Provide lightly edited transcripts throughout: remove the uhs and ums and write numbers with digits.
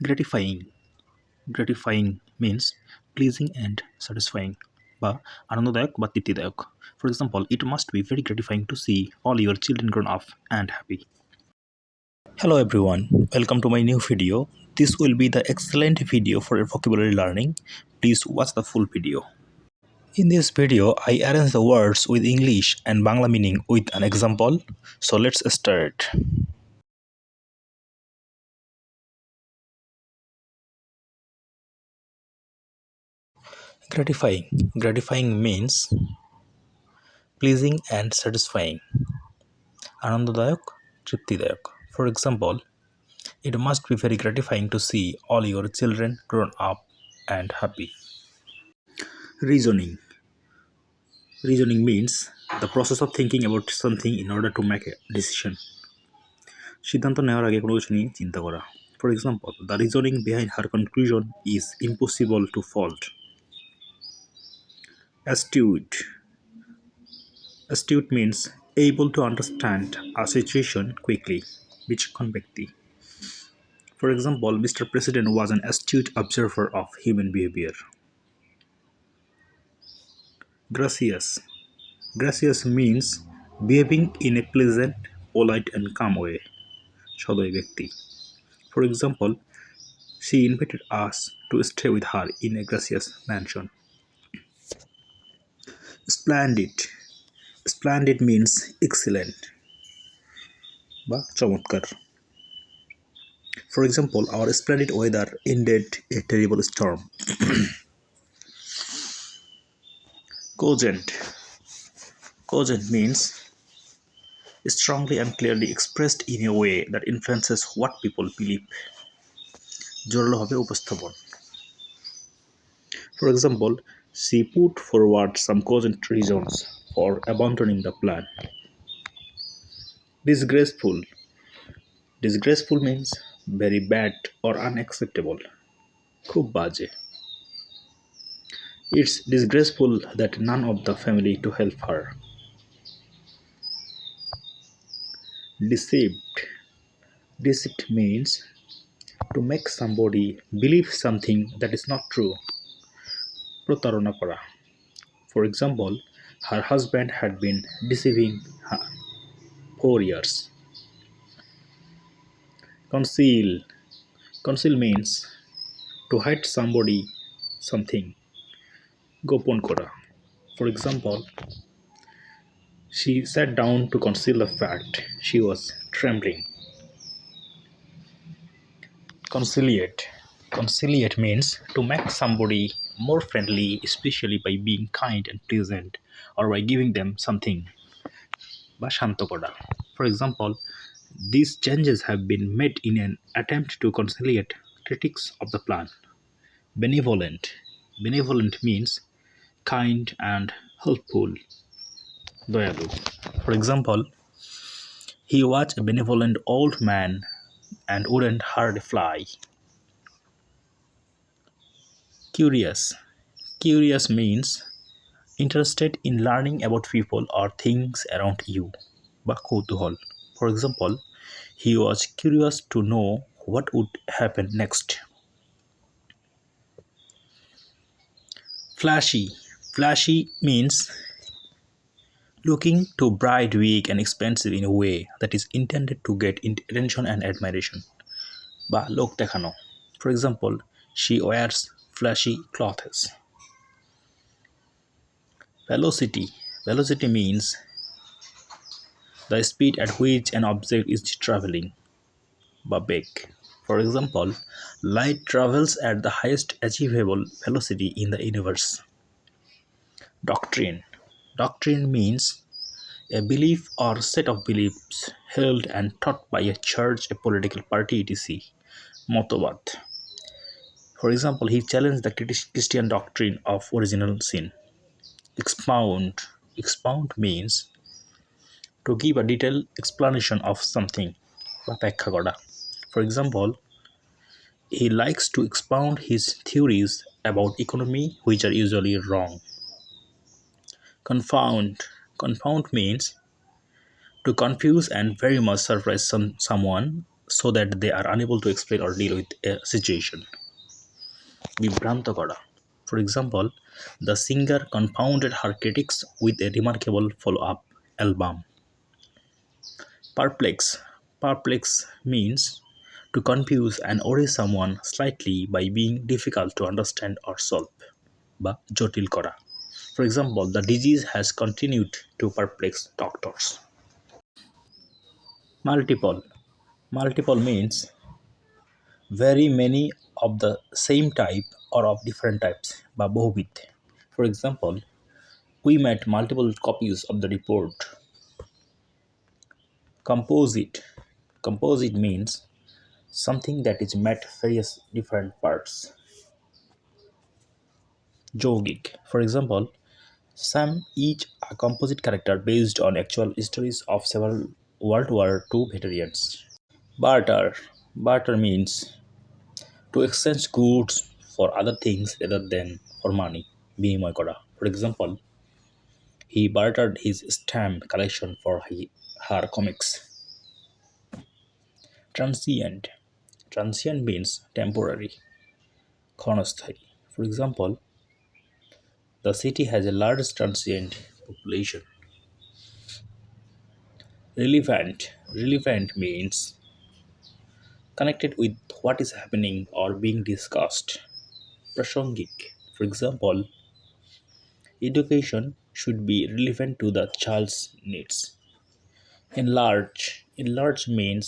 গ্র্যাটিফাইং gratifying means pleasing and satisfying বা আনন্দদায়ক বা তৃপ্তিদায়ক। For example, it must be very gratifying to see all your children grown up and happy. Hello everyone, welcome to my new video. This will be the excellent video for vocabulary learning. Please watch the full video. In this video, I arrange the words with English and Bangla meaning with an example. So let's start. Gratifying. Gratifying means pleasing and satisfying. আনন্দদায়ক, তৃপ্তিদায়ক. For example, it must be very gratifying to see all your children grown up and happy. Reasoning. Reasoning means the process of thinking about something in order to make a decision. সিদ্ধান্ত নেওয়ার আগে কোনো কিছু নিয়ে চিন্তা করা. For example, the reasoning behind her conclusion is impossible to fault. Astute. Astute means able to understand a situation quickly. বিচক্ষণ ব্যক্তি. For example, Mr. President was an astute observer of human behavior. Gracious. Gracious means behaving in a pleasant, polite and calm way. সদয় ব্যক্তি. For example, she invited us to stay with her in a gracious mansion. Splendid. Splendid means excellent বা চমৎকার. For example, our splendid weather ended a terrible storm. Cogent. Cogent means strongly and clearly expressed in a way that influences what people believe. জোরালোভাবে উপস্থাপন. For example, she put forward some cogent reasons for abandoning the plan. Disgraceful. Disgraceful means very bad or unacceptable. খুব বাজে. It's disgraceful that none of the family to help her. Deceived. Deceived means to make somebody believe something that is not true. প্রতারণা করা. For example, her husband had been deceiving her 4 years. Conceal. Conceal means to hide somebody something. গোপন করা. For example, she sat down to conceal the fact she was trembling. Conciliate. Conciliate means to make somebody more friendly, especially by being kind and pleasant or by giving them something. বা শান্ত করা. For example, these changes have been made in an attempt to conciliate critics of the plan. Benevolent. Benevolent means kind and helpful. দয়ালু. For example, he was a benevolent old man and wouldn't hurt a fly. Curious. Curious means interested in learning about people or things around you. বা কৌতূহল. For example, he was curious to know what would happen next. Flashy. Flashy means looking too bright, weak and expensive in a way that is intended to get attention and admiration. বা লোক দেখানো. For example, she wears flashy clothes. Velocity. Velocity means the speed at which an object is traveling. বা বেগ. For example, light travels at the highest achievable velocity in the universe. Doctrine. Doctrine means a belief or set of beliefs held and taught by a church, a political party, etc. মতবাদ. For example, he challenged the Christian doctrine of original sin. Expound. Expound means to give a detailed explanation of something. বা ব্যাখ্যা করা. For example, he likes to expound his theories about economy which are usually wrong. Confound. Confound means to confuse and very much surprise someone so that they are unable to explain or deal with a situation. বিভ্রান্ত করা. For example, the singer confounded her critics with a remarkable follow-up album. Perplex. Perplex means to confuse and worry someone slightly by being difficult to understand or solve. বা জটিল করা. For example, the disease has continued to perplex doctors. Multiple. Multiple means very many of the same type or of different types বা বহুবিধ. For example, we met multiple copies of the report. Composite. Composite means something that is met various different parts. Yogic. For example, some each a composite character based on actual stories of several World War II veterans. Barter. Barter means to exchange goods for other things rather than for money. বিনিময় করা. For example, he bartered his stamp collection for her comics. Transient. Transient means temporary. ক্ষণস্থায়ী. For example, the city has a large transient population. Relevant. Relevant means connected with what is happening or being discussed. Prasangik. For example, education should be relevant to the child's needs. Enlarge. Enlarge means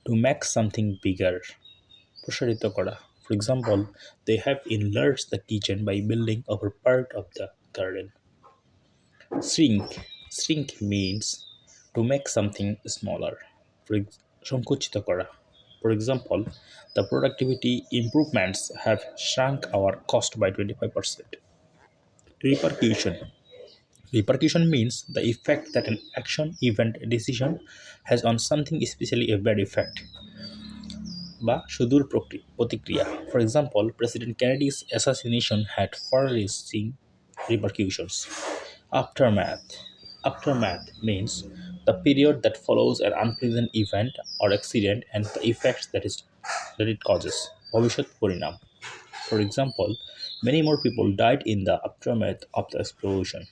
to make something bigger. প্রসারিত করা. For example, they have enlarged the kitchen by building over part of the garden. Shrink. Shrink means to make something smaller. সংকুচিত করা. For example, the productivity improvements have shrunk our cost by 25%. Repercussion. Repercussion means the effect that an action, event, decision has on something, especially a bad effect. বা সুদূর প্রতিক্রিয়া. For example, President Kennedy's assassination had far-reaching repercussions. Aftermath. Aftermath means the period that follows an unpleasant event or accident and the effects that it causes. ভবিষ্যৎ পরিণাম. For example, many more people died in the aftermath of the explosion.